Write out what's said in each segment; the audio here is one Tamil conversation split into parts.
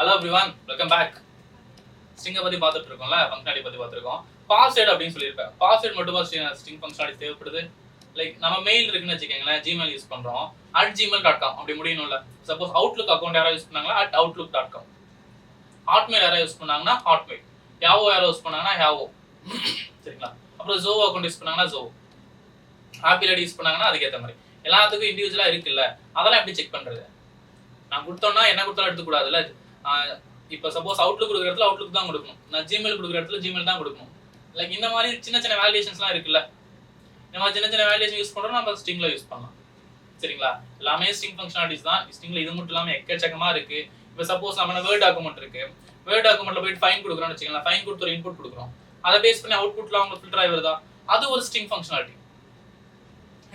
Hello everyone, welcome back. ஸ்ட்ரிங்கை பற்றி பார்த்துட்டு இருக்கோம்ல, ஃபங்க்ஷனாலிட்டி பற்றி பார்த்துருக்கோம். பாஸ்வேர்டு அப்படின்னு சொல்லியிருப்பேன். பாஸ்வேர்டு மட்டுமா ஸ்ட்ரிங் ஃபங்க்ஷனாலிட்டி தேவைப்படுது? லைக் நம்ம மெயில் இருக்குன்னு வச்சுக்கோங்களேன், ஜிமெயில் யூஸ் பண்ணுறோம், @gmail.com அப்படி முடியணும்ல. சப்போஸ் அவுட்லுக் அக்கௌண்ட் யாராவது யூஸ் பண்ணாங்களா @outlook.com, ஹாட்மெயில் யாராவது யூஸ் பண்ணாங்கன்னா ஹாட்மெயில், யாவோ யாராவது யூஸ் பண்ணாங்கன்னா யாவோ, சரிங்களா? அப்புறம் ஜோவோ அக்கௌண்ட் யூஸ் பண்ணாங்கன்னா ஜோவோ, ஆப்பிள் ஐடி யூஸ் பண்ணாங்கன்னா அதுக்கேற்ற மாதிரி எல்லாத்துக்கும் இண்டிவிஜுவலாக இருக்குல்ல. அதெல்லாம் எப்படி செக் பண்ணுறது? நான் கொடுத்தோன்னா என்ன கொடுத்தாலும் எடுத்துக்கூடாதுல்ல. இப்போ சப்போஸ் அவுட்லுக் கொடுக்குற இடத்துல அவுட்லுக் தான் கொடுக்கணும், நான் ஜிமெயில் கொடுக்குற இடத்துல ஜிமெயில் தான் கொடுக்கணும். லைக் இந்த மாதிரி சின்ன சின்ன வேலிடேஷன்ஸ்லாம் இருக்குல்ல. இந்த மாதிரி சின்ன சின்ன வேலிடேஷன் யூஸ் பண்ணுறோம், நம்ம ஸ்ட்ரிங்கில் யூஸ் பண்ணலாம். சரிங்களா? எல்லாமே ஸ்ட்ரிங் ஃபங்க்ஷனாலிட்டிஸ் தான். ஸ்ட்ரிங்கில் இது மட்டும் இல்லாமல் எக்கச்சக்கமாக இருக்குது. இப்போ சப்போஸ் நம்ம வேர்ட் டாக்குமெண்ட் இருக்குது, வேர்ட் டாக்குமெண்ட்டில் போயிட்டு ஃபைன் கொடுக்குறோம்னு வச்சுக்கலாம். ஃபைன் கொடுத்து ஒரு இன்புட் கொடுக்குறோம், அதை பேஸ் பண்ணி அவுட்புட்டில் அவங்க ஃபில்டர் ஆகி வருதா, அது ஒரு ஸ்ட்ரிங் ஃபங்க்ஷனாலிட்டி.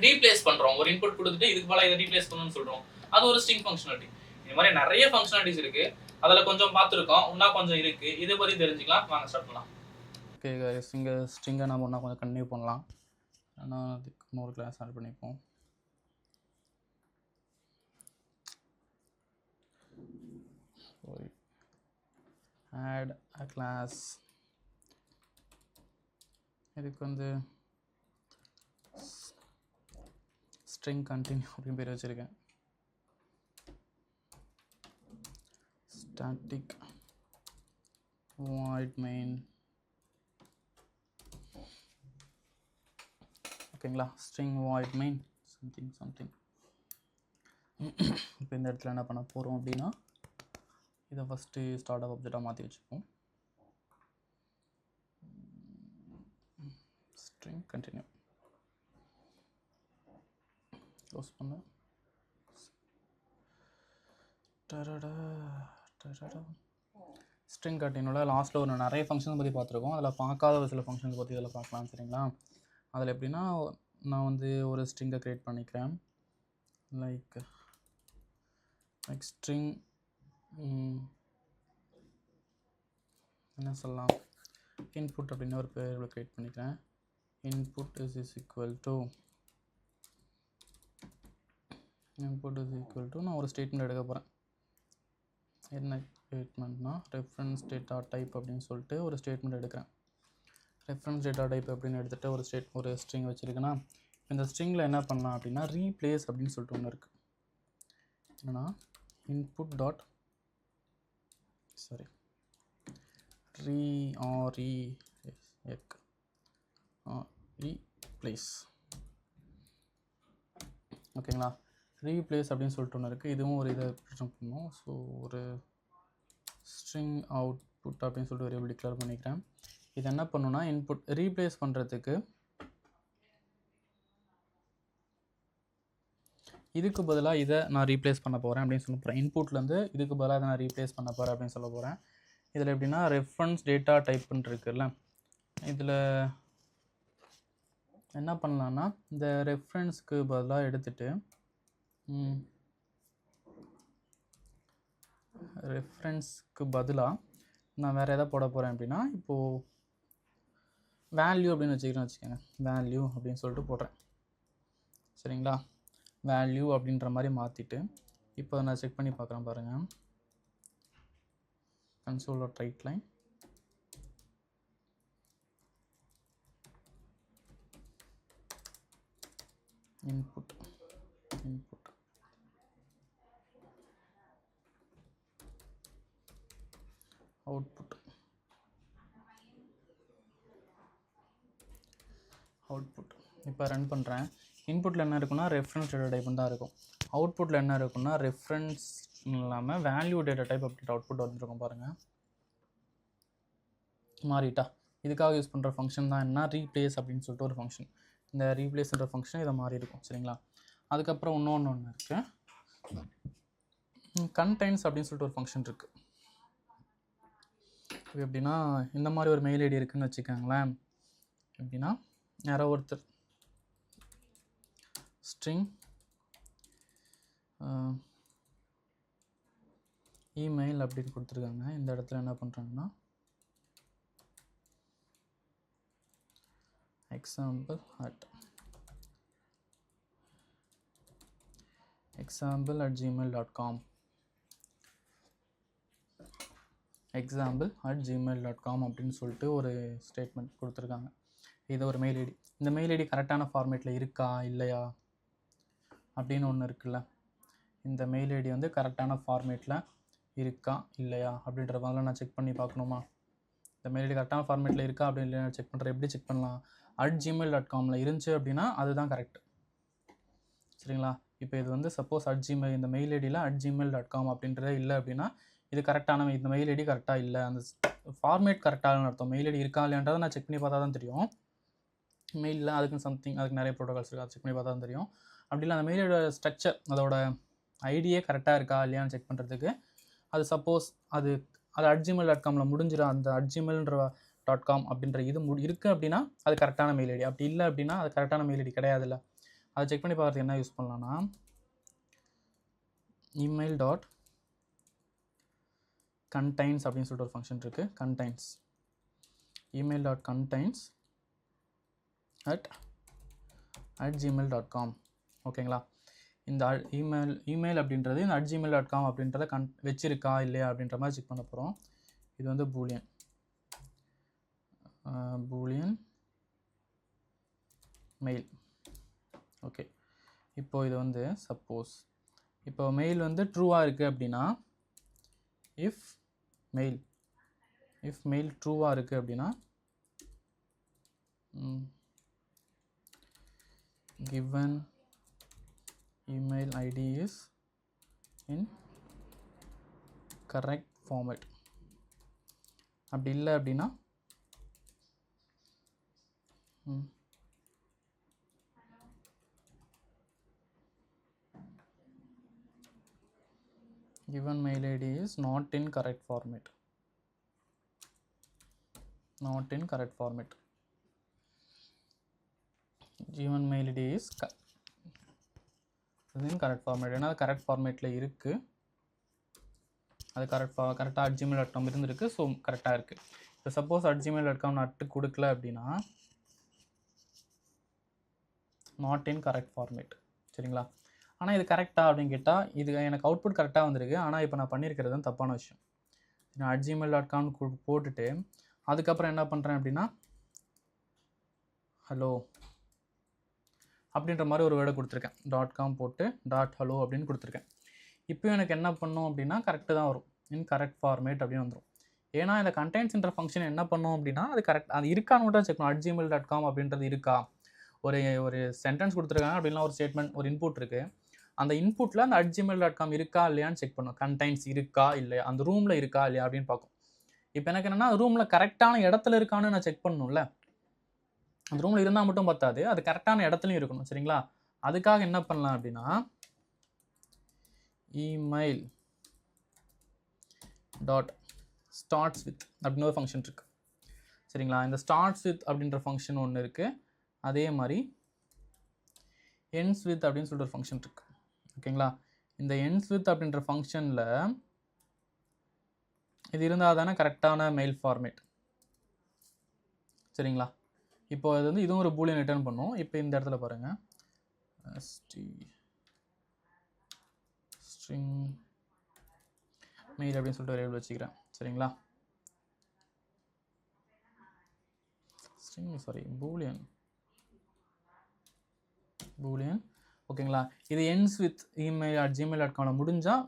ரீப்ளேஸ் பண்ணுறோம், ஒரு இன்புட் கொடுத்துட்டு இதுக்கு போல இதை ரீப்ளேஸ் பண்ணணும்னு சொல்கிறோம், அது ஒரு ஸ்ட்ரிங் ஃபங்க்ஷனாலிட்டி. இந்த மாதிரி நிறைய ஃபங்க்ஷனாலிட்டிஸ் இருக்குது. அதில் கொஞ்சம் பார்த்துருக்கோம், இன்னும் கொஞ்சம் இருக்குது. இதை பற்றி தெரிஞ்சுக்கலாம், வாங்க ஸ்டார்ட் பண்ணலாம். ஓகே கைஸ், இங்கே ஸ்ட்ரிங்கை நம்ம ஒன்றா கொஞ்சம் கன்டினியூ பண்ணலாம். ஆனால் அதுக்கு இன்னொரு கிளாஸ் ஆட் பண்ணிப்போம். ஆட் அ கிளாஸ். இதுக்கு வந்து ஸ்ட்ரிங் கண்டினியூ அப்படின்னு பேர் வச்சுருக்கேன். Static void main. ஓகேங்களா? String void main something. இப்போ இந்த இடத்துல என்ன பண்ண போகிறோம் அப்படின்னா, இதை ஃபஸ்ட்டு ஸ்டார்ட் அப் ஆப்ஜெக்டாக மாற்றி வச்சுப்போம். ஸ்ட்ரிங் கண்டினியூ க்ளோஸ் பண்ண. ஸ்ட்ரிங் கண்டினியூல லாஸ்ட்டில் ஒரு நிறைய ஃபங்க்ஷன்ஸ் பற்றி பார்த்துருக்கோம். அதில் பார்க்காத ஒரு சில ஃபங்க்ஷன்ஸ் பற்றி இதில் பார்க்கலாம். சரிங்களா? அதில் எப்படின்னா, நான் வந்து ஒரு ஸ்ட்ரிங்கை க்ரியேட் பண்ணிக்கிறேன். லைக் ஸ்ட்ரிங் என்ன சொல்லலாம், இன்புட் அப்படின்னு ஒரு பேர் க்ரியேட் பண்ணிக்கிறேன். இன்புட் இஸ் ஈக்குவல் டு நான் ஒரு ஸ்டேட்மெண்ட் எடுக்க போகிறேன். என்ன ஸ்டேட்மெண்ட்னா, ரெஃபரன்ஸ் டேட்டா டைப் அப்படின்னு சொல்லிட்டு ஒரு ஸ்டேட்மெண்ட் எடுக்கிறேன். ரெஃபரன்ஸ் டேட்டா டைப் அப்படின்னு எடுத்துகிட்டு ஒரு ஸ்ட்ரிங் வச்சுருக்கேன்னா, இந்த ஸ்ட்ரிங்கில் என்ன பண்ணலாம் அப்படின்னா, ரீப்ளேஸ் அப்படின்னு சொல்லிட்டு ஒன்று இருக்குது. என்னன்னா இன்புட் டாட் ரீப்ளேஸ். ஓகேங்களா? ரீப்ளேஸ் அப்படின்னு சொல்லிட்டு ஒன்று இருக்குது. இதுவும் ஒரு இதை ப்ரெசென்ட் பண்ணணும். ஸோ ஒரு ஸ்ட்ரிங் அவுட்புட் அப்படின்னு சொல்லிட்டு வேரியபிள் டிக்ளேர் பண்ணிக்கிறேன். இது என்ன பண்ணுன்னா, இன்புட் ரீப்ளேஸ் பண்ணுறதுக்கு இதுக்கு பதிலாக இதை நான் ரீப்ளேஸ் பண்ண போகிறேன் அப்படின்னு சொல்ல போகிறேன். இன்புட்லேருந்து இதுக்கு பதிலாக இதை நான் ரீப்ளேஸ் பண்ண போகிறேன் அப்படின்னு சொல்ல போகிறேன். இதில் எப்படின்னா, ரெஃபரன்ஸ் டேட்டா டைப்புன்னு இருக்குல்ல, இதில் என்ன பண்ணலான்னா, இந்த ரெஃபரன்ஸ்க்கு பதிலாக எடுத்துகிட்டு ரெஃபரன்ஸ்க்கு பதிலாக நான் வேறு எதை போட போகிறேன் அப்படின்னா, இப்போது வேல்யூ அப்படின்னு வச்சுக்கோங்க. வேல்யூ அப்படின்னு சொல்லிட்டு போடுறேன். சரிங்களா? வேல்யூ அப்படின்ற மாதிரி மாற்றிட்டு இப்போ நான் செக் பண்ணி பார்க்குறேன் பாருங்கள். Console right line input output இப்போ ரன் பண்ணுறேன். இன்புட்டில் என்ன இருக்குன்னா, ரெஃபரன்ஸ் டேட்டா டைப்புன்னு தான் இருக்கும். அவுட்புட்டில் என்ன இருக்குன்னா, ரெஃபரன்ஸ் இல்லாமல் வேல்யூ டேட்டா டைப் அப்படின்ற அவுட்புட் வந்துருக்கும் பாருங்கள். மாறிட்டா? இதுக்காக யூஸ் பண்ணுற ஃபங்க்ஷன் தான் என்ன, ரீப்ளேஸ் அப்படின்னு சொல்லிட்டு ஒரு ஃபங்க்ஷன். இந்த ரீப்ளேஸ்ன்ற ஃபங்க்ஷன் இதை மாறி இருக்கும். சரிங்களா? அதுக்கப்புறம் ஒன்று இருக்குது, கண்டெய்ன்ஸ் அப்படின்னு சொல்லிட்டு ஒரு ஃபங்க்ஷன் இருக்குது. எப்படின்னா, இந்த மாதிரி ஒரு மெயில் ஐடி இருக்குதுன்னு வச்சுக்கோங்களேன். எப்படின்னா, யாரோ ஒருத்தர் ஸ்ட்ரிங் இமெயில் அப்படின்னு கொடுத்துருக்காங்க. இந்த இடத்துல என்ன பண்ணுறாங்கன்னா, example at gmail.com example@gmail.com அப்படின்னு சொல்லிட்டு ஒரு ஸ்டேட்மெண்ட் கொடுத்துருக்காங்க. இது ஒரு மெயில் ஐடி. இந்த மெயில் ஐடி கரெக்டான ஃபார்மேட்டில் இருக்கா இல்லையா அப்படின்னு ஒன்று இருக்குல்ல. இந்த மெயில் ஐடி வந்து கரெக்டான ஃபார்மேட்டில் இருக்கா இல்லையா அப்படின்ற மாதிரிலாம் நான் செக் பண்ணி பார்க்கணுமா? இந்த மெயில் ஐடி கரெக்டான ஃபார்மேட்டில் இருக்கா அப்படி இல்லையா செக் பண்ணுறேன். எப்படி செக் பண்ணலாம்? @gmail.comல இருந்துச்சு அப்படின்னா அதுதான் கரெக்ட். சரிங்களா? இப்போ இது வந்து சப்போஸ் @gmail இந்த மெயில் ஐடியில் @gmail.com அப்படின்றதே இல்லை அப்படின்னா இது கரெக்டான இந்த மெயில் ஐடி கரெக்டாக இல்லை, அந்த ஃபார்மேட் கரெக்டாகனு அர்த்தம். மெயில் ஐடி இருக்கா இல்லைன்றதை நான் செக் பண்ணி பார்த்தா தான் தெரியும். மெயிலில் அதுக்கு நிறைய ப்ரோட்டோகால்ஸ் இருக்குது, அதை செக் பண்ணி பார்த்தா தான் தெரியும். அப்படி இல்லை அந்த மெயிலோட ஸ்ட்ரக்சர் அதோட ஐடியே கரெக்டாக இருக்கா இல்லையான்னு செக் பண்ணுறதுக்கு அது சப்போஸ் அது @gmail.comல முடிஞ்சிடும். அந்த @gmail.com அப்படின்ற இது இருக்குது அப்படின்னா அது கரெக்டான மெயில் ஐடி. அப்படி இல்லை அப்படின்னா அது கரெக்டான மெயில் ஐடி கிடையாது. இல்லை அதை செக் பண்ணி பார்க்குறதுக்கு என்ன யூஸ் பண்ணலாம்னா email.contains அப்படின்னு சொல்லிட்டு ஒரு ஃபங்க்ஷன் இருக்குது. contains email.contains @gmail.com. ஓகேங்களா? இந்த இமெயில் அப்படின்றது இந்த @gmail.com அப்படின்றத வச்சிருக்கா இல்லையா அப்படின்ற மாதிரி செக் பண்ண போகிறோம். இது வந்து பூலியன் மெயில். ஓகே, இப்போது இது வந்து சப்போஸ் இப்போ மெயில் வந்து ட்ரூவாக இருக்குது அப்படின்னா இஃப் மெயில் ட்ரூவாக இருக்குது அப்படின்னா given email id is in correct format. அப்படி இல்லை அப்படின்னா given mail id is not in correct format. given mail id is in correct format. ஏன்னா அது கரெக்ட் ஃபார்மேட்டில் இருக்குது, அது கரெக்டாக @gmail.com இருந்துருக்கு. ஸோ கரெக்டாக இருக்குது. இப்போ சப்போஸ் @gmail.com நட்டு கொடுக்கல அப்படின்னா நாட் இன் கரெக்ட் ஃபார்மேட். சரிங்களா? ஆனால் இது கரெக்டாக அப்படின்னு கேட்டால் இது எனக்கு அவுட்புட் கரெக்டாக வந்திருக்கு. ஆனால் இப்போ நான் பண்ணியிருக்கிறது தான் தப்பான விஷயம். நான் @gmail.com போட்டுட்டு அதுக்கப்புறம் என்ன பண்ணுறேன் அப்படின்னா ஹலோ அப்படின்ற மாதிரி ஒரு வேர்டை கொடுத்துருக்கேன். .com போட்டு .hello அப்படின்னு கொடுத்துருக்கேன். இப்போ எனக்கு என்ன பண்ணும் அப்படின்னா கரெக்டு தான் வரும், இன் கரெக்ட் ஃபார்மேட் அப்படின்னு வந்துடும். ஏன்னா இந்த கண்டென்ட்ஸ்ன்ற ஃபங்க்ஷன் என்ன பண்ணும் அப்படின்னா அது கரெக்ட் அது இருக்கான்னு மட்டும் செக் பண்ணணும். @gmail.com அப்படின்றது இருக்கா, ஒரு சென்டென்ஸ் கொடுத்துருக்காங்க அப்படின்னா ஒரு ஸ்டேட்மெண்ட் ஒரு இன்புட் இருக்குது. அந்த இன்புட்டில் அந்த @gmail.com இருக்கா இல்லையான்னு செக் பண்ணும். கண்டென்ட்ஸ் இருக்கா இல்லையா, அந்த ரூமில் இருக்கா இல்லையா அப்படின்னு பார்க்கும். இப்போ எனக்கு என்னென்னா ரூமில் கரெக்டான இடத்துல இருக்கான்னு நான் செக் பண்ணணும்ல. அந்த ரூமில் இருந்தால் மட்டும் பத்தாது, அது கரெக்டான இடத்துலையும் இருக்கணும். சரிங்களா? அதுக்காக என்ன பண்ணலாம் அப்படின்னா email.starts_with அப்படின்னு ஒரு ஃபங்க்ஷன் இருக்குது. சரிங்களா? இந்த starts_with அப்படின்ற ஃபங்க்ஷன் ஒன்று இருக்குது. அதே மாதிரி ends_with அப்படின்னு சொல்லிட்டு ஒரு ஃபங்க்ஷன் இருக்குது. ஓகேங்களா? இந்த ends_with அப்படின்ற ஃபங்க்ஷனில் இது இருந்தால் தானே கரெக்டான மெயில் ஃபார்மேட். சரிங்களா? இப்போ அது வந்து இதுவும் ஒரு பூலியன் ரிட்டர்ன் பண்ணும். இப்போ இந்த இடத்துல பாருங்கள் string mail அப்படின்னு சொல்லிட்டு வேரியபிள் வச்சுக்கிறேன். சரிங்களா? பூலியன் ஓகேங்களா? இது ends with email @gmail.com முடிஞ்சால்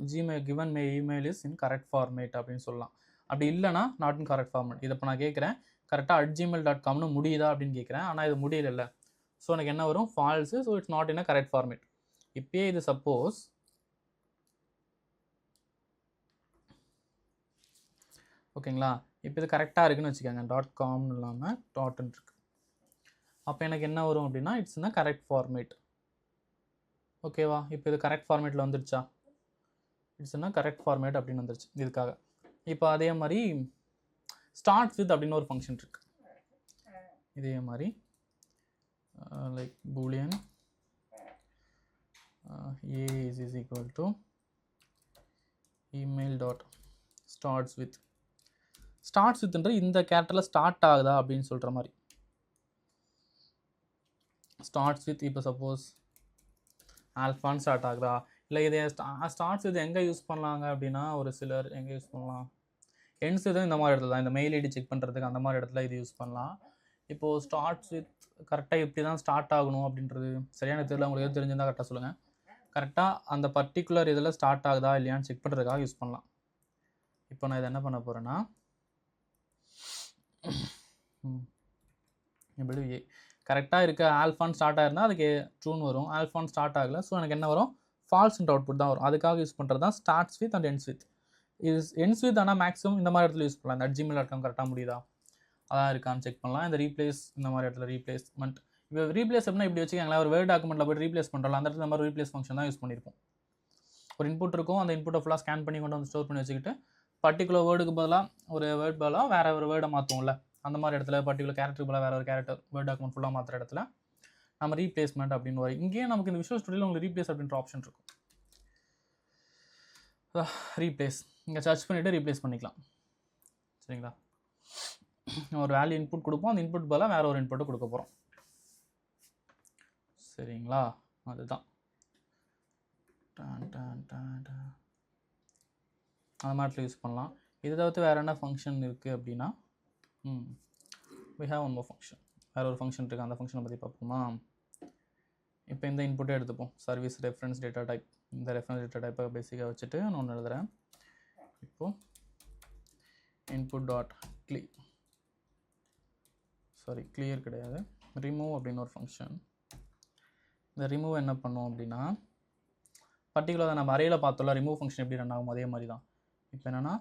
given my email is in correct format அப்படின்னு சொல்லலாம். அப்படி இல்லைனா நாட் இன் கரெக்ட் ஃபார்மேட். இதை இப்போ நான் கேட்குறேன் கரெக்டாக @gmail.comனு முடியுதா அப்படின்னு கேட்குறேன். ஆனால் இது முடியல. ஸோ எனக்கு என்ன வரும்? Falls. So it's not in a correct format. இப்போயே இது சப்போஸ் ஓகேங்களா, இப்போ இது கரெக்டாக இருக்குன்னு வச்சுக்கோங்க. .comனு இல்லாமல் டாட்னு இருக்கு. அப்போ எனக்கு என்ன வரும் அப்படின்னா it's in a correct format. ஓகேவா? இப்போ இது கரெக்ட் ஃபார்மேட்டில் வந்துருச்சா? It's in a correct format அப்படின்னு வந்துருச்சு இதுக்காக. இப்போ அதே மாதிரி starts with அப்படின்னு ஒரு ஃபங்க்ஷன் இருக்கு. இதே மாதிரி like boolean a is equal to email.starts_with. starts withன்ற இந்த கேரக்டரில் ஸ்டார்ட் ஆகுதா அப்படின்னு சொல்கிற மாதிரி. starts with இப்போ சப்போஸ் ஆல்ஃபான்னு ஸ்டார்ட் ஆகுதா, இல்லை இதை starts with எங்கே யூஸ் பண்ணலாங்க அப்படின்னா ஒரு சிலர் எங்கே யூஸ் பண்ணலாம், எண்ட்ஸ் இதுவும் இந்த மாதிரி இடத்துல தான், இந்த மெயில் ஐடி செக் பண்ணுறதுக்கு அந்த மாதிரி இடத்துல இது யூஸ் பண்ணலாம். இப்போது ஸ்டார்ட்ஸ் வித் கரெக்டாக எப்படி தான் ஸ்டார்ட் ஆகணும் அப்படின்றது சரியான தெரியல, உங்களுக்கு எதுவும் தெரிஞ்சிருந்தால் கரெக்டாக சொல்லுங்கள். கரெக்டாக அந்த பர்டிகுலர் இதில் ஸ்டார்ட் ஆகுதா இல்லையான்னு செக் பண்ணுறதுக்காக யூஸ் பண்ணலாம். இப்போ நான் இதை என்ன பண்ண போகிறேன்னா இப்படி கரெக்டாக இருக்க ஆல்ஃபான் ஸ்டார்ட் ஆகிருந்தால் அதுக்கு ட்ரூன்னு வரும், ஆல்ஃபான் ஸ்டார்ட் ஆகலை ஸோ எனக்கு என்ன வரும், ஃபால்ஸ்ன்ற அவுட்புட் தான் வரும். அதுக்காக யூஸ் பண்ணுறது தான் starts with and ends with. இது எண்ட்ஸ் வித் ஆனால் மேக்ஸிமம் இந்த மாதிரி இடத்துல யூஸ் பண்ணலாம். இந்த gmail.com கரெக்டாக முடியுதா அதான் இருக்கான்னு செக் பண்ணலாம். இந்த ரீப்ளேஸ் இந்த மாதிரி இடத்துல ரீப்ளேஸ்மெண்ட், இப்போ ரீப்ளேஸ் அப்படின்னா இப்படி வச்சுக்கோங்களேன், ஒரு வேர்ட் டாக்குமெண்ட்டில் போய்ட்டு ரீப்ளேஸ் பண்ணுறோம், அந்த இடத்துல இந்த மாதிரி ரீப்ளேஸ் ஃபங்க்ஷன் தான் யூஸ் பண்ணியிருப்போம். ஒரு இன்புட் இருக்கும், அந்த இன்புட்டை ஃபுல்லாக ஸ்கேன் பண்ணி கொண்டு வந்து ஸ்டோர் பண்ணி வச்சுக்கிட்டு பர்டிகுலர் வேர்டுக்கு பதிலாக ஒரு வேர்ட் பதிலாக வேறு ஒரு வேர்டை மாற்றுவோம்ல, அந்த மாதிரி இடத்துல பர்டிகுலர் கேரக்டருக்கு பதிலாக வேறு ஒரு கேரக்டர் வேர்ட் டாக்குமெண்ட் ஃபுல்லாக மாற்றுற இடத்துல நம்ம ரீப்ளேஸ்மெண்ட் அப்படின்னு வரும். இங்கேயே நமக்கு இந்த விஷுவல் ஸ்டுடியோவில் உங்களுக்கு ரீப்ளேஸ் அப்படின்ற ஆப்ஷன் இருக்கும். ரீப்ளேஸ் இங்கே சர்ச் பண்ணிவிட்டு ரீப்ளேஸ் பண்ணிக்கலாம். சரிங்களா, ஒரு வேல்யூ இன்புட் கொடுப்போம், அந்த இன்புட் பதிலாக வேறு ஒரு இன்புட்டை கொடுக்க போகிறோம். சரிங்களா, அதுதான் அந்த மாதிரி யூஸ் பண்ணலாம். இதை தவிர்த்து வேறு என்ன ஃபங்க்ஷன் இருக்குது அப்படின்னா we have one more function, வேறு ஒரு ஃபங்க்ஷன் இருக்குது, அந்த ஃபங்க்ஷனை பற்றி பார்ப்போமா. இப்போ இந்த இன்புட்டை எடுத்துப்போம், சர்வீஸ் ரெஃபரன்ஸ் டேட்டா டைப். இந்த ரெஃபரன்ஸ் டேட்டா டைப்பை பேசிக்காக வச்சுட்டு நான் ஒன்று எழுதுகிறேன். இப்போது இன்புட் டாட் கிளியர் கிடையாது, ரிமூவ் அப்படின்னு ஒரு ஃபங்க்ஷன். இந்த ரிமூவ் என்ன பண்ணோம் அப்படின்னா பர்டிகுலராக நம்ம அறையில் பார்த்தோம்ல ரிமூவ் ஃபங்க்ஷன் எப்படி ரன் ஆகும் அதே மாதிரி தான். இப்போ என்னென்னா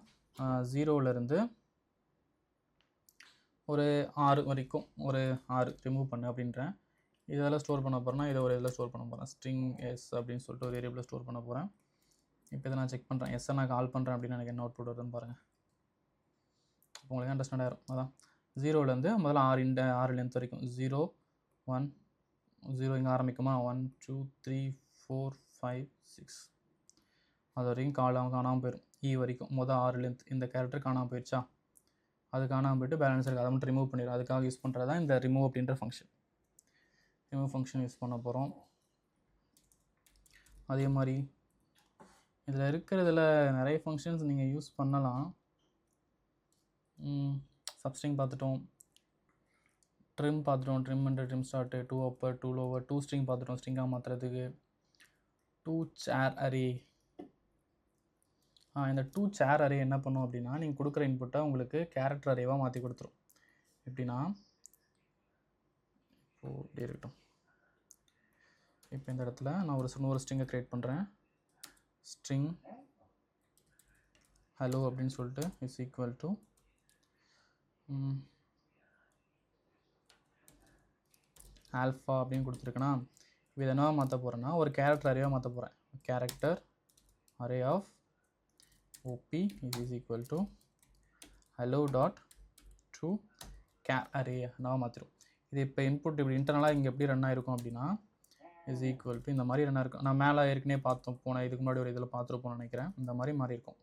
0லேருந்து ஒரு 6 வரைக்கும் ஒரு 6 ரிமூவ் பண்ணு அப்படின்றேன். இதெல்லாம் ஸ்டோர் பண்ண போகிறேன்னா இதை ஒரு இதில் ஸ்டோர் பண்ண போகிறேன், ஸ்ட்ரிங் எஸ் அப்படின்னு சொல்லிட்டு ஒரு வேரியபிளில் ஸ்டோர் பண்ண போகிறேன். இப்போ இதை நான் செக் பண்ணுறேன், எஸ்ஸை நான் கால் பண்ணுறேன் அப்படின்னு எனக்கு என்ன அவுட்புட் வருதுன்னு பாருங்கள். உங்களுக்கு அண்டர்ஸ்டாண்ட் ஆகிரும். அதான் 0லேருந்து முதல்ல 6 லென்த் வரைக்கும் 0 1 0 இங்கே ஆரம்பிக்குமா, 1 2 3 4 5 6 அது வரைக்கும் காணாமல் போயிடும். வரைக்கும் மொதல் 6 லென்த் இந்த கேரக்டர் காணாமல் போயிடுச்சா, அது காணாமல் போயிட்டு பேலன்ஸ் இருக்குது, அதை மட்டும் ரிமூவ் பண்ணிடும். அதுக்காக யூஸ் பண்ணுறது தான் இந்த ரிமூவ் அப்படின்ற ஃபங்க்ஷன். ரிமூவ் ஃபங்க்ஷன் யூஸ் பண்ண போகிறோம். அதே மாதிரி இதில் இருக்கிறதுல நிறைய ஃபங்க்ஷன்ஸ் நீங்கள் யூஸ் பண்ணலாம். சப்ஸ்ட்ரிங் பார்த்துட்டோம், ட்ரிம் பார்த்துட்டோம், trim and trim start, 2 upper 2 lower, 2 string பார்த்துட்டோம், ஸ்ட்ரிங்காக மாற்றுறதுக்கு 2 சேர் அரே. இந்த 2 சேர் அரே என்ன பண்ணும் அப்படின்னா நீங்கள் கொடுக்குற இன்புட்டை உங்களுக்கு கேரக்டர் அரேவாக மாற்றி கொடுத்துரும். எப்படின்னா இப்படி இருக்கட்டும், இப்போ இந்த இடத்துல நான் ஒரு ஸ்ட்ரிங்கை க்ரியேட் பண்ணுறேன், ஸ்ட்ரிங் ஹலோ அப்படின்னு சொல்லிட்டு இஸ் ஈக்குவல் டு ஆல்ஃபா அப்படின்னு கொடுத்துருக்கேன்னா இது என்னவா மாற்ற போகிறேன்னா ஒரு கேரக்டர் அரேவாக மாற்ற போகிறேன். Character array of OP is equal to hello dot true char array நான் மாற்றிடும். இது இப்போ இன்புட் இப்படி இன்டர்னலாக இங்கே எப்படி ரன் ஆகிருக்கும் அப்படின்னா இஸ் ஈக்குவல் டு இந்த மாதிரி ரன் ஆகிருக்கும். நான் மேலே ஏற்கனவே பார்த்தோம், போனேன் இதுக்கு முன்னாடி ஒரு இதில் பார்த்துருப்போம்னு நினைக்கிறேன். இந்த மாதிரி மாறி இருக்கும்.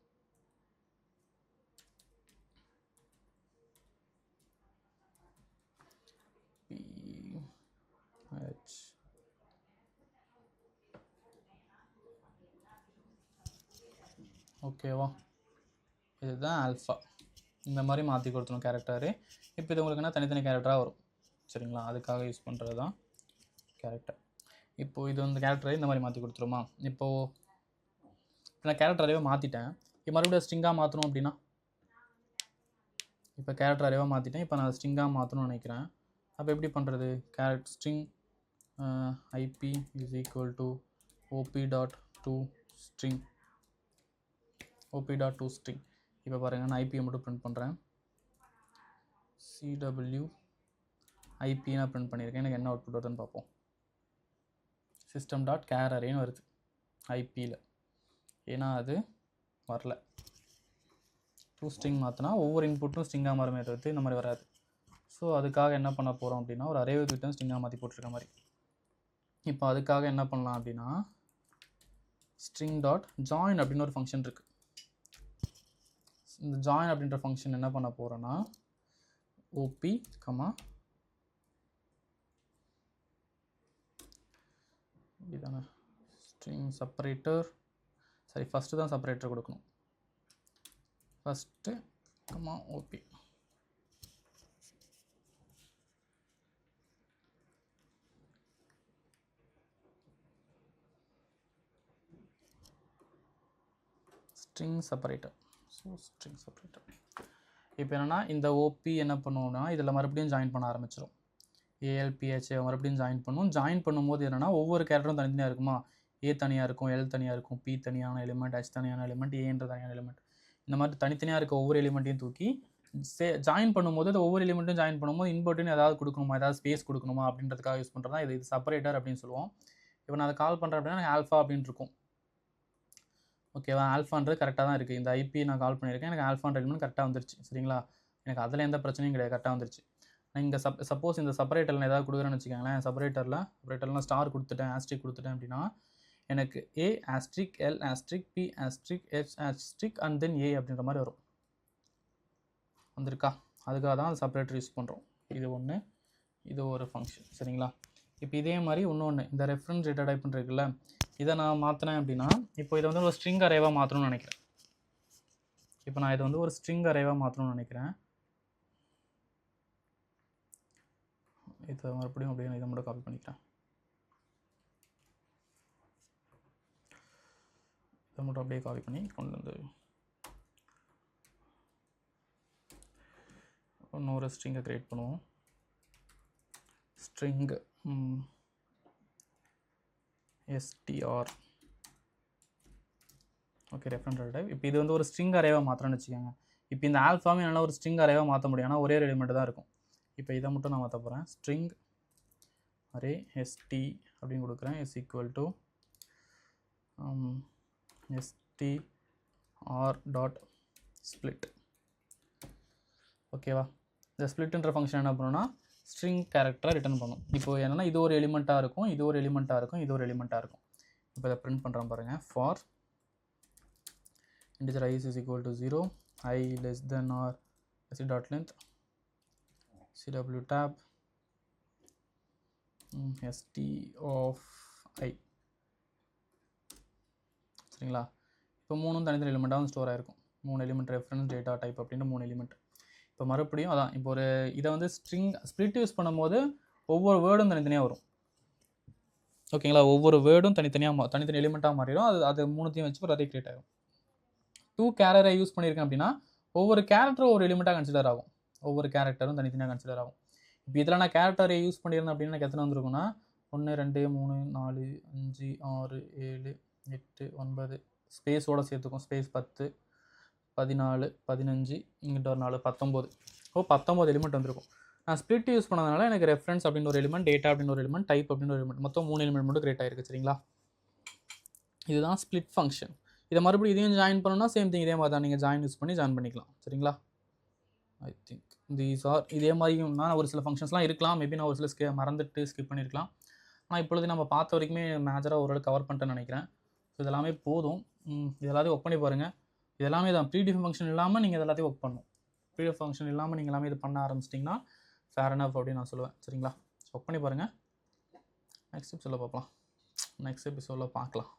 ஓகேவா, இதுதான் ஆல்ஃபா. இந்த மாதிரி மாற்றி கொடுத்துரும் கேரக்டரு. இப்போ இது உங்களுக்கு என்ன தனித்தனி கேரக்டராக வரும். சரிங்களா, அதுக்காக யூஸ் பண்ணுறது தான் கேரக்டர். இப்போது இது வந்து கேரக்டரை இந்த மாதிரி மாற்றி கொடுத்துருமா. இப்போது நான் கேரக்டர் அரேவை மாற்றிட்டேன், இப்போ மறுபடியும் ஸ்ட்ரிங்காக மாற்றணும் அப்படின்னா இப்போ கேரக்டர் அரேவாக மாற்றிட்டேன், இப்போ நான் ஸ்ட்ரிங்காக மாற்றணும்னு நினைக்கிறேன். அப்போ எப்படி பண்ணுறது, character string IP is equal to op.toString op.toString. இப்போ பாருங்கள் நான் ஐபியை மட்டும் பிரிண்ட் பண்ணுறேன், CW IP நான் பிரிண்ட் பண்ணியிருக்கேன். எனக்கு என்ன அவுட்புட் வருதுன்னு பார்ப்போம். system.char arrayன்னு வருது ஐபியில், ஏன்னா அது வரல. toString மாற்றினா ஒவ்வொரு இன்புட்டும் ஸ்ட்ரிங்காக மாறுமே தவிர்த்து இந்த மாதிரி வராது. ஸோ அதுக்காக என்ன பண்ண போகிறோம் அப்படின்னா ஒரு அரே விட்டு ஸ்ட்ரிங்காக மாற்றி போட்டிருக்க மாதிரி. இப்போ அதுக்காக என்ன பண்ணலாம் அப்படின்னா string டாட் ஜாயின் அப்படின்னு ஒரு ஃபங்க்ஷன் இருக்குது. இந்த ஜாயின் அப்படின்ற ஃபங்க்ஷன் என்ன பண்ண போகிறோன்னா OP இதுதானே ஸ்ட்ரிங் செப்பரேட்டர். சரி, ஃபஸ்ட்டு தான் செப்பரேட்டர் கொடுக்கணும். First comma OP. String separator. So string separator. இப்போ என்னென்னா இந்த ஓபி என்ன பண்ணுவோம்னா இதில் மறுபடியும் ஜாயின் பண்ண ஆரம்பிச்சிடும். ஏஎல்பிஹெச்ஏ மறுபடியும் ஜாயின் பண்ணும். ஜாயின் பண்ணும்போது என்னென்னா ஒவ்வொரு கேரக்டரும் தனித்தனியாக இருக்குமா, ஏ தனியாக இருக்கும், எல் தனியாக இருக்கும், பி தனியான எலிமெண்ட், ஹெச் தனியான எலிமெண்ட், ஏன்ற தனியான எலிமெண்ட், இந்த மாதிரி தனித்தனியாக இருக்க ஒவ்வொரு எலிமெண்ட்டையும் தூக்கி ஜாயின் பண்ணும்போது இந்த ஒவ்வொரு எலிமெண்ட்டும் ஜாயின் பண்ணும்போது இன்புட்னு ஏதாவது கொடுக்கணுமா, ஏதாவது ஸ்பேஸ் கொடுக்கணுமா அப்படின்றதுக்காக யூஸ் பண்ணுறது தான் இது செப்பரேட்டர் அப்படின்னு சொல்லுவோம். இப்போ நான் அதை கால் பண்ணுறேன் அப்படின்னா எனக்கு ஆல்ஃபா அப்படின்னு இருக்கும். ஓகேவா, ஆல்ஃபான்றது கரெக்டாக தான் இருக்குது. இந்த ஐபி நான் கால் பண்ணியிருக்கேன், எனக்கு ஆல்ஃபான்ற எலிமெண்ட் கரெக்டாக வந்துருச்சு. சரிங்களா, எனக்கு அதில் எந்த பிரச்சனையும் கிடையாது, கரெக்டாக வந்துருச்சு. நான் இங்கே சப்போஸ் இந்த செப்பரேட்டரில் ஏதாவது கொடுக்குறேன்னு வச்சுக்கோங்களேன், செப்பரேட்டரில் ஸ்டார் கொடுத்துட்டேன், ஆஸ்ட்ரிக் கொடுத்துட்டேன் அப்படின்னா எனக்கு A asterisk, L asterisk, P asterisk, H asterisk and then A அப்படின்ற மாதிரி வரும். வந்திருக்கா, அதுக்காக தான் அந்த செப்பரேட்டர் யூஸ் பண்ணுறோம். இது ஒன்று, இது ஒரு ஃபங்க்ஷன். சரிங்களா, இப்போ இதே மாதிரி இன்னொன்று இந்த ரெஃபரன்ஸ் டேட்டா டைப்னு இருக்குல்ல, இதை நான் மாற்றினேன் அப்படின்னா இப்போ இதை வந்து ஒரு ஸ்ட்ரிங் அரேவாக மாற்றணும்னு நினைக்கிறேன். இப்போ நான் இதை வந்து ஒரு ஸ்ட்ரிங் அரேவாக மாற்றணும்னு நினைக்கிறேன். இதை மறுபடியும் அப்படியே இதை மட்டும் காப்பி பண்ணிக்கிறேன். இதை மட்டும் அப்படியே காப்பி பண்ணி கொண்டு வந்து இன்னொரு ஸ்ட்ரிங்கை க்ரியேட் பண்ணுவோம். String str. Okay, reference type. இப்போ இது வந்து ஒரு ஸ்ட்ரிங் அரேவாக மாற்றணும்னு வச்சுக்கோங்க. இப்போ இந்த ஆல்ஃபாவே என்னால் ஒரு ஸ்ட்ரிங் அரேவாக மாற்ற முடியும், ஆனால் ஒரே எலிமெண்ட் தான் இருக்கும். இப்போ இதை மட்டும் நான் மாற்ற போகிறேன். ஸ்ட்ரிங் அரே st அப்படின்னு கொடுக்குறேன், is equal to str dot split. ஓகேவா, இந்த ஸ்ப்ளிட்ன்ற ஃபங்க்ஷன் என்ன பண்ணுன்னா ஸ்ட்ரிங் கேரக்டரை ரிட்டர்ன் பண்ணும். இப்போ என்னென்னா இது ஒரு எலிமெண்ட்டாக இருக்கும், இது ஒரு எலிமெண்ட்டாக இருக்கும், இது ஒரு எலிமெண்ட்டாக இருக்கும். இப்போ இதை பிரிண்ட் பண்ணுறேன் பாருங்கள். For integer I is equal to 0, I less than or c dot length, cw tab st of I. சரிங்களா, இப்போ மூணும் தனித்தனி எலிமெண்ட்டாக ஸ்டோர் ஆகிருக்கும். 3 எலிமெண்ட் ரெஃபரன்ஸ் டேட்டா டைப் அப்படின்னு 3 எலிமெண்ட். இப்போ மறுபடியும் அதான், இப்போ ஒரு இதை வந்து ஸ்ட்ரிங் ஸ்ப்ளிட் யூஸ் பண்ணும்போது ஒவ்வொரு வேர்டும் தனித்தனியாக வரும். ஓகேங்களா, ஒவ்வொரு வேர்டும் தனித்தனி எலிமெண்ட்டாக மாறிடும். அது மூணுத்தையும் வச்சு ஒரு அரே கிரியேட் ஆகும். 2 கேரக்டரை யூஸ் பண்ணியிருக்கேன் அப்படின்னா ஒவ்வொரு கேரக்டரும் ஒரு எலிமெண்ட்டாக கன்சிடர் ஆகும், ஒவ்வொரு கேரக்டரும் தனித்தனியாக கன்சிடர் ஆகும். இப்போ இதில் நான் கேரக்டரை யூஸ் பண்ணியிருந்தேன் அப்படின்னா எனக்கு எத்தனை வந்திருக்குன்னா 1 2 3 4 5 6 7 8 9 ஸ்பேஸோடு சேர்த்துக்கும், ஸ்பேஸ் 10 14 15 இங்கிட்ட ஒரு 4 19. 19 எலிமெண்ட் வந்திருக்கும். நான் ஸ்ப்ளிட் யூஸ் பண்ணதுனால எனக்கு ரெஃபரன்ஸ் அப்படின்னு ஒரு எலிமெண்ட், டேட்டா அப்படின்னு ஒரு எலிமெண்ட், டைப் அப்படின்னு ஒரு எலிமெண்ட், மொத்தம் 3 எலிமெண்ட் மட்டும் கிரியேட் ஆயிருக்கு. சரிங்களா, இதுதான் ஸ்ப்ளிட் ஃபங்க்ஷன். இதை மறுபடியும் இதையும் ஜாயின் பண்ணணும்னா சேம் திங், இதே மாதிரி தான் நீங்கள் ஜாயின் யூஸ் பண்ணி ஜாயின் பண்ணிக்கலாம். சரிங்களா, ஐ திங்க் தீஸ் ஆர் இதே மாதிரியும் நான் ஒரு சில ஃபங்க்ஷன்ஸ்லாம் இருக்கலாம், மேபி நான் ஒரு சில மறந்துட்டு ஸ்கிப் பண்ணியிருக்கலாம். ஆனால் இப்பொழுது நம்ம பார்த்த வரைக்குமே மேஜராக ஓரளவு கவர் பண்ணிட்டேன்னு நினைக்கிறேன். ஸோ இதெல்லாமே போதும். இது எல்லாத்தையும் ஒர்க் பண்ணி பாருங்கள். இது எல்லாமே தான் ப்ரீடிஃபைன் ஃபங்க்ஷன் இல்லாமல் நீங்கள் எல்லாத்தையும் ஒர்க் பண்ணணும். ப்ரீடிஃபைன் ஃபங்க்ஷன் இல்லாமல் நீங்கள் எல்லாமே இது பண்ண ஆரம்பிச்சிட்டிங்கன்னா ஃபேர் எனஃப் அப்படின்னு நான் சொல்லுவேன். சரிங்களா, ஒர்க் பண்ணி பாருங்கள். நெக்ஸ்ட் எபிசோடில் பார்க்கலாம்.